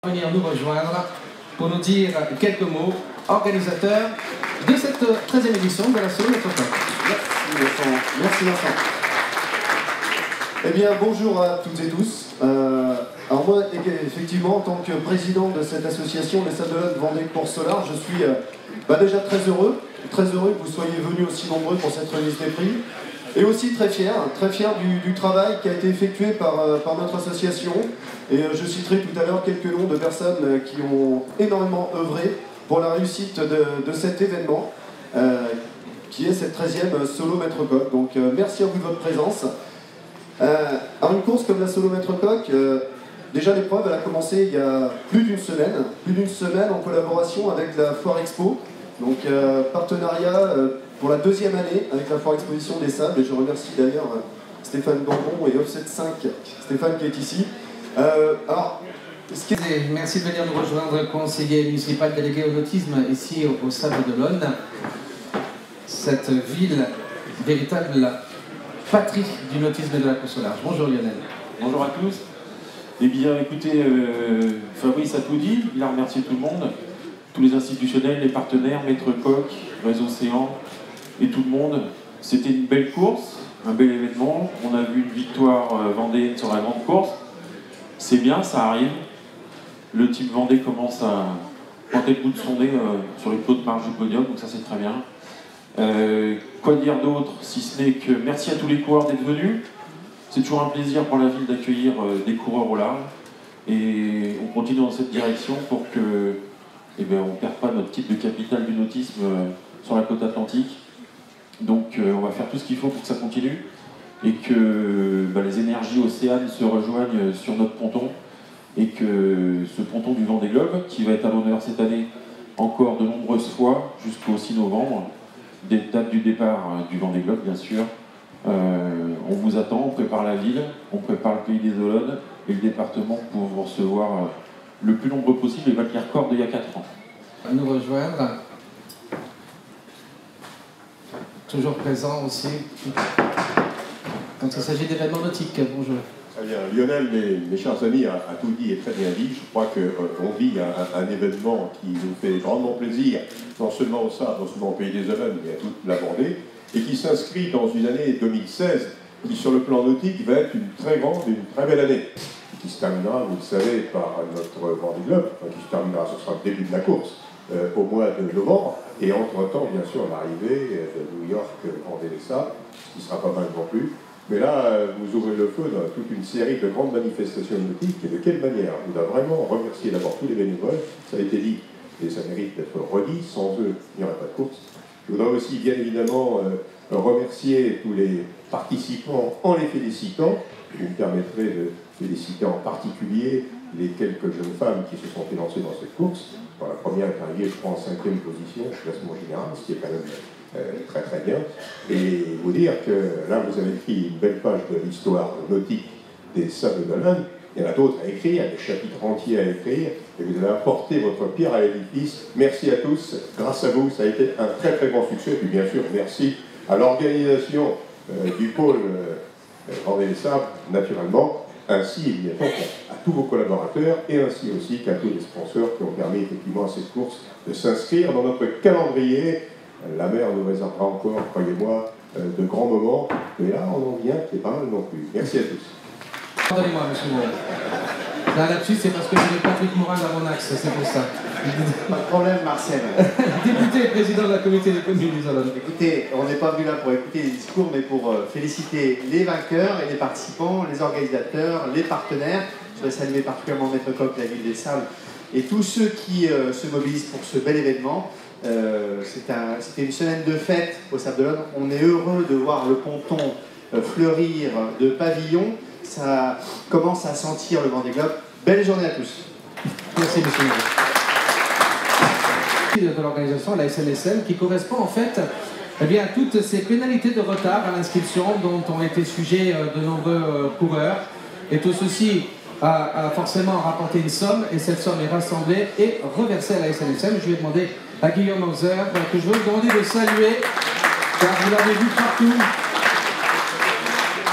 Venir nous rejoindre pour nous dire quelques mots, organisateur de cette 13e édition de la Solo Métropole. Merci Vincent. Eh bien bonjour à toutes et tous. Alors moi effectivement en tant que président de cette association Les Sables d'Olonne Vendée Course Solar, je suis déjà très heureux que vous soyez venus aussi nombreux pour cette remise des prix. Et aussi très fier du travail qui a été effectué par notre association. Et je citerai tout à l'heure quelques noms de personnes qui ont énormément œuvré pour la réussite de cet événement, qui est cette 13e Solo Maître Coq. Donc merci à vous de votre présence. Alors une course comme la Solo Maître Coq, déjà l'épreuve elle a commencé il y a plus d'une semaine en collaboration avec la Foire Expo. Donc partenariat pour la 2e année avec la Foire Exposition des Sables, et je remercie d'ailleurs Stéphane Gambon et Offset 5, Stéphane qui est ici. Merci de venir nous rejoindre, conseiller municipal délégué au nautisme ici au Sables d'Olonne, cette ville véritable patrie du nautisme et de la course au large. Bonjour Lionel. Bonjour à tous. Eh bien écoutez, Fabrice a tout dit, il a remercié tout le monde, tous les institutionnels, les partenaires, Maître Coq, Réseau Océan et tout le monde. C'était une belle course, un bel événement. On a vu une victoire vendéenne sur la grande course. C'est bien, ça arrive. Le team Vendée commence à pointer le bout de son nez sur les hautes marges du podium, donc ça c'est très bien. Quoi dire d'autre, si ce n'est que merci à tous les coureurs d'être venus. C'est toujours un plaisir pour la ville d'accueillir des coureurs au large. Et on continue dans cette direction pour que on ne perd pas notre titre de capitale du nautisme sur la côte atlantique. Donc on va faire tout ce qu'il faut pour que ça continue et que les énergies océanes se rejoignent sur notre ponton et que ce ponton du Vendée Globe, qui va être à l'honneur cette année encore de nombreuses fois jusqu'au 6 novembre, date du départ du Vendée Globe bien sûr, on vous attend, on prépare la ville, on prépare le pays des Olonnes et le département pour vous recevoir le plus nombreux possible et battre les records d'il y a 4 ans. À nous rejoindre, toujours présent aussi, quand il s'agit d'événements nautiques. Bonjour. Très bien. Lionel, mes chers amis, a tout dit et très bien dit. Je crois qu'on vit un événement qui nous fait grandement plaisir, non seulement au Sable, non seulement au Pays des Olonnes, mais à toute la Vendée, et qui s'inscrit dans une année 2016 qui, sur le plan nautique, va être une très grande et une très belle année, qui se terminera, vous le savez, par notre Vendée Globe, qui se terminera, ce sera le début de la course, au mois de novembre, et entre-temps, bien sûr, l'arrivée de New York, Vendée les Sables, ce qui sera pas mal non plus. Mais là, vous ouvrez le feu dans toute une série de grandes manifestations nautiques, et de quelle manière? Je voudrais vraiment remercier d'abord tous les bénévoles, ça a été dit, et ça mérite d'être redit, sans eux, il n'y aurait pas de course. Je voudrais aussi, bien évidemment, remercier tous les participants en les félicitant. Vous me permettrez de féliciter en particulier les quelques jeunes femmes qui se sont élancées dans cette course. Bon, la première est arrivée, je crois, en 5e position, classement général, ce qui est quand même très très bien. Et vous dire que là, vous avez écrit une belle page de l'histoire nautique des Sables d'Olonne. Il y en a d'autres à écrire, des chapitres entiers à écrire, et vous avez apporté votre pierre à l'édifice. Merci à tous, grâce à vous, ça a été un très très grand succès. Et puis bien sûr, merci à l'organisation du pôle Vendée les Sables, naturellement, ainsi évidemment à tous vos collaborateurs, et ainsi aussi qu'à tous les sponsors qui ont permis effectivement à cette course de s'inscrire dans notre calendrier. La mer nous réservera encore, croyez-moi, de grands moments, mais là on en vient, c'est pas mal non plus. Merci à tous. Pardonnez-moi, monsieur Morin. Là-dessus, c'est parce que j'ai Patrick Morin dans mon axe, c'est pour ça. Pas de problème, Marcel. Député et président de la communauté des communes des Olonnes. Écoutez, on n'est pas venu là pour écouter les discours, mais pour féliciter les vainqueurs et les participants, les organisateurs, les partenaires. Je voudrais saluer particulièrement Maître Coq, la ville des Sables, et tous ceux qui se mobilisent pour ce bel événement. C'était une semaine de fête au Sables d'Olonne. On est heureux de voir le ponton fleurir de pavillons. Ça commence à sentir le Vendée Globe. Belle journée à tous. Merci, monsieur le de l'organisation, la SNSM, qui correspond en fait à toutes ces pénalités de retard à l'inscription dont ont été sujets de nombreux coureurs. Et tout ceci a forcément rapporté une somme, et cette somme est rassemblée et reversée à la SNSM. Je vais demander à Guillaume Hauser, que je veux vous demander de saluer, car vous l'avez vu partout.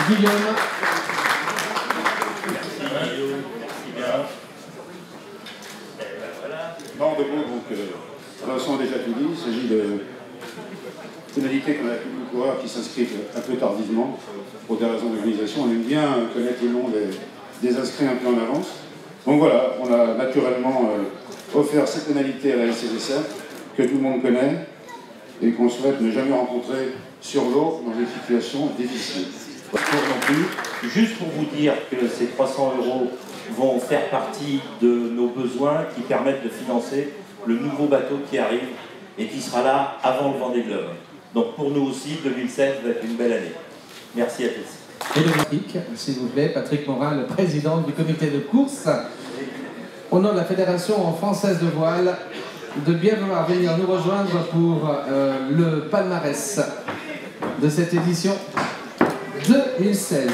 Guillaume. Non, de bon, donc, Vincent a déjà tout dit, il s'agit de pénalités qu'on a tous les coureurs qui s'inscrivent un peu tardivement pour des raisons d'organisation. On aime bien connaître le nom des inscrits un peu en avance. Donc voilà, on a naturellement offert cette pénalité à la SNSF que tout le monde connaît et qu'on souhaite ne jamais rencontrer sur l'eau dans des situations difficiles. Non plus. Juste pour vous dire que ces 300 € vont faire partie de nos besoins qui permettent de financer le nouveau bateau qui arrive et qui sera là avant le Vendée Globe. Donc pour nous aussi, 2016 va être une belle année. Merci à tous. Et le Patrick, s'il vous plaît, Patrick Morin, le président du comité de course, au nom de la Fédération française de voile, de bien vouloir venir nous rejoindre pour le palmarès de cette édition 2016.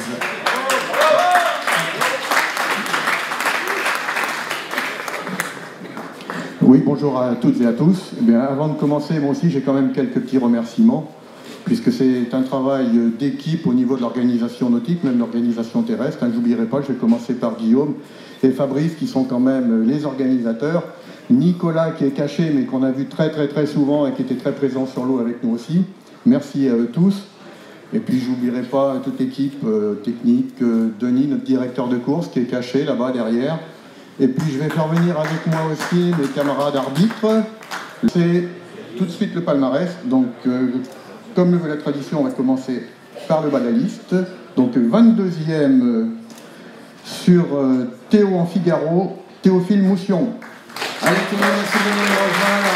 Oui, bonjour à toutes et à tous. Eh bien, avant de commencer, moi aussi, j'ai quand même quelques petits remerciements, puisque c'est un travail d'équipe au niveau de l'organisation nautique, même l'organisation terrestre. Je n'oublierai pas, je vais commencer par Guillaume et Fabrice, qui sont quand même les organisateurs. Nicolas, qui est caché, mais qu'on a vu très souvent et qui était très présent sur l'eau avec nous aussi. Merci à eux tous. Et puis, je n'oublierai pas toute l'équipe technique, Denis, notre directeur de course, qui est caché là-bas derrière. Et puis je vais faire venir avec moi aussi mes camarades arbitres. C'est tout de suite le palmarès. Donc, comme le veut la tradition, on va commencer par le bas de la liste. Donc 22e sur Théo en Figaro, Théophile Moussion. Allez tout le monde, merci de venir nous rejoindre.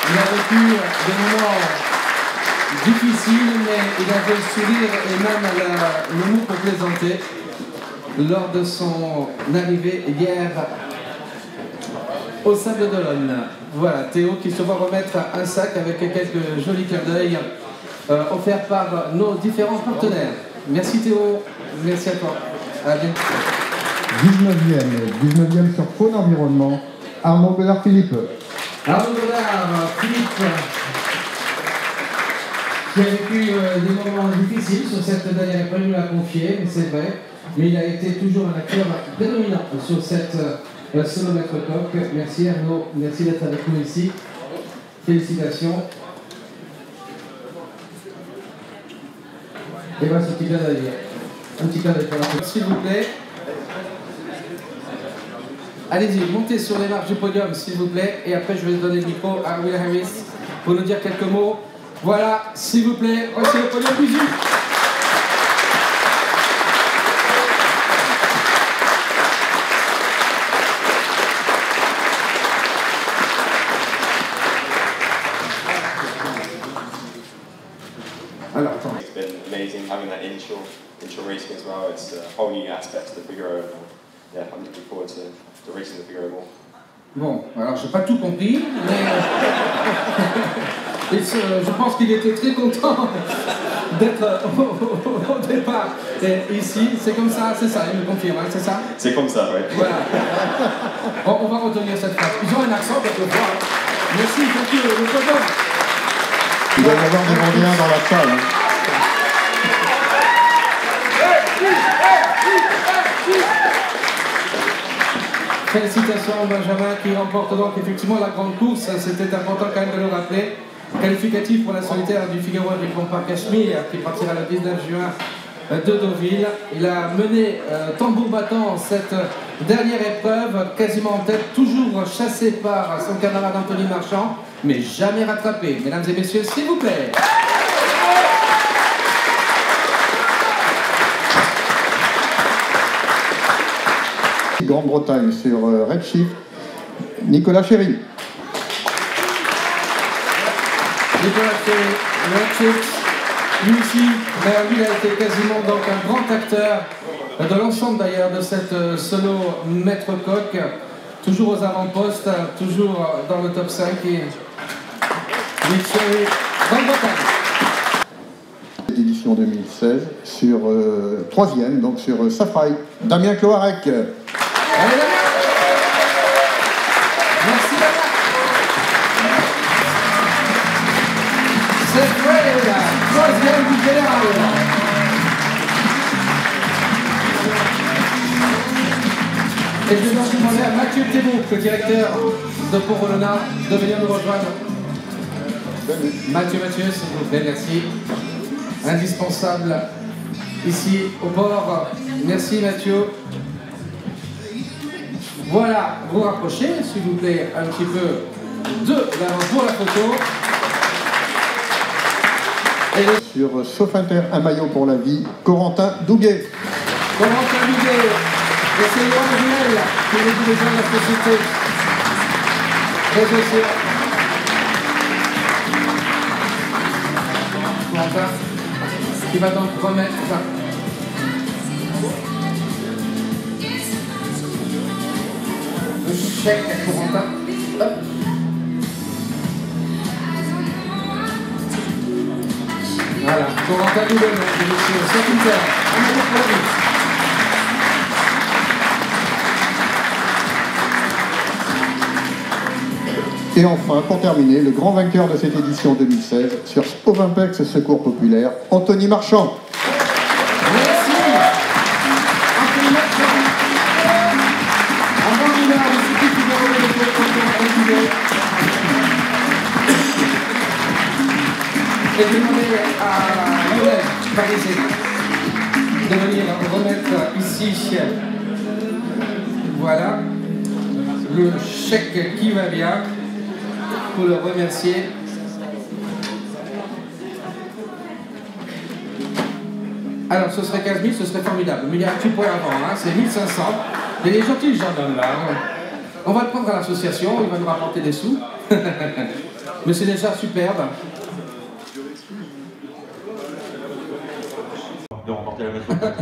Il a vécu des moments difficiles, mais il avait le sourire et même le mot pour plaisanter lors de son arrivée hier au Sable d'Olonne. Voilà, Théo qui se voit remettre un sac avec quelques jolis clins d'œil offerts par nos différents partenaires. Merci Théo, merci à toi. À bientôt. 19e sur Faune Environnement, Arnaud Godard-Philippe. Arnaud Godard-Philippe, qui a vécu des moments difficiles sur cette dernière épreuve, il nous l'a confié, mais c'est vrai. Mais il a été toujours un acteur prédominant sur cette solo maître coq. Merci Arnaud, merci d'être avec nous ici. Félicitations. Et voilà ce petit clin d'œil. Un petit clin d'œil pour la fin. S'il vous plaît. Allez-y, montez sur les marches du podium, s'il vous plaît. Et après, je vais donner le micro à Will Harris pour nous dire quelques mots. Voilà, s'il vous plaît, voici le podium plus vite. It's been amazing having that inshore racing as well. It's a whole new aspect to the Figaro. Yeah, I'm looking forward to racing the Figaro more. Bon, alors j'ai pas tout compris, mais je pense qu'il était très content d'être au départ. Et ici, c'est comme ça, c'est ça, il me confirme, hein, c'est ça? C'est comme ça, oui. Voilà. Bon, on va retenir cette phrase. Ils ont un accent quelquefois. Merci, thank you, le podium. Il doit y avoir des Vendéens dans la salle. Hein. Félicitations Benjamin qui remporte donc effectivement la grande course. C'était important quand même de le rappeler. Qualificatif pour la solitaire du Figaro avec Bompard Cachemire qui partira le 19 juin de Deauville. Il a mené tambour battant cette dernière épreuve, quasiment en tête, toujours chassé par son camarade Anthony Marchand, mais jamais rattrapé. Mesdames et messieurs, s'il vous plaît. Grande-Bretagne sur Redshift, Nicolas Chéry. Nicolas Chéry, Redshift, lui aussi, lui a été quasiment donc un grand acteur de l'ensemble d'ailleurs de cette solo maître coq, toujours aux avant-postes, toujours dans le top 5 et Nick Chéry, Grande-Bretagne. Édition 2016 sur 3e, donc sur Safraï, Damien Cloarec. Allez, Damien. Merci Damien. C'est vrai, la 3e du général. Et je vais donc demander à Mathieu Thébault, le directeur de Port Olona, de venir nous rejoindre. Mathieu, s'il vous plaît, merci. Indispensable ici au port. Merci Mathieu. Voilà, vous rapprochez, s'il vous plaît, un petit peu de l'avant pour la photo. Et sur Sauf Inter, un maillot pour la vie, Corentin Douguet. Corentin Douguet, et c'est Yoann Ruel qui est le dirigeant de la société. Corentin, qui va donc remettre le chèque à Corentin. Hop. Voilà, Corentin Douguet, monsieur, c'est une terre. Un maillot pour la vie. Et enfin, pour terminer, le grand vainqueur de cette édition 2016 sur Ovimpex Secours Populaire, Anthony Marchand. Merci Anthony Marchand. Avant de et demander à Lionel Parisé de venir remettre ici, voilà, le chèque qui va bien, pour le remercier. Alors ce serait 15 000, ce serait formidable, mais il y a un petit point avant, hein, c'est 1500. Il est gentil le gendarme là. On va le prendre à l'association, il va nous rapporter des sous. Mais c'est déjà superbe. De remporter la métropole.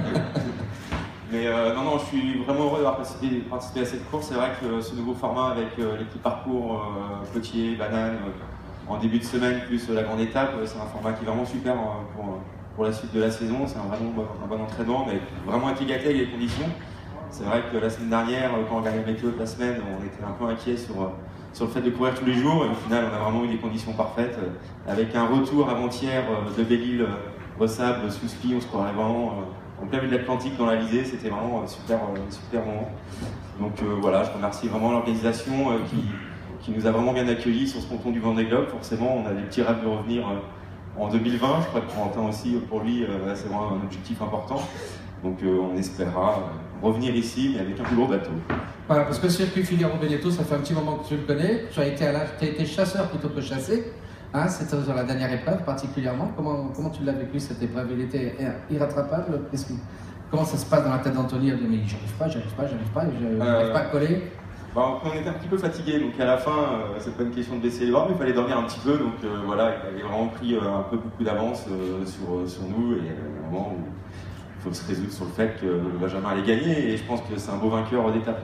Mais non, je suis vraiment heureux d'avoir participé à cette course. C'est vrai que ce nouveau format avec les petits parcours potiers, bananes, en début de semaine, plus la grande étape, c'est un format qui est vraiment super pour la suite de la saison. C'est vraiment un bon entraînement, mais vraiment été gâté avec les conditions. C'est vrai que la semaine dernière, quand on regardait la météo de la semaine, on était un peu inquiet sur le fait de courir tous les jours. Et au final, on a vraiment eu des conditions parfaites. Avec un retour avant-hier de Belle-Île, Ressable, Souspi, on se croirait vraiment en plein milieu de l'Atlantique dans la visée. C'était vraiment super moment. Donc voilà, je remercie vraiment l'organisation qui nous a vraiment bien accueillis sur ce ponton du Vendée Globe. Forcément, on a des petits rêves de revenir en 2020. Je crois que Corentin aussi, pour lui, c'est vraiment un objectif important. Donc on espérera revenir ici, mais avec un plus gros bateau. Voilà, parce que le circuit Figaro-Benetton, ça fait un petit moment que tu le connais. Tu as été chasseur plutôt que chassé. Hein, c'était dans la dernière épreuve particulièrement. Comment tu l'as vécu cette épreuve? Il était irrattrapable. Comment ça se passe dans la tête d'Anthony? Il dit mais j'arrive pas à coller. On était un petit peu fatigué, donc à la fin, c'est pas une question de baisser les bras, mais il fallait dormir un petit peu. Donc voilà, il avait vraiment pris beaucoup d'avance sur nous, et à un moment où il faut se résoudre sur le fait que Benjamin allait gagner, et je pense que c'est un beau vainqueur d'étape.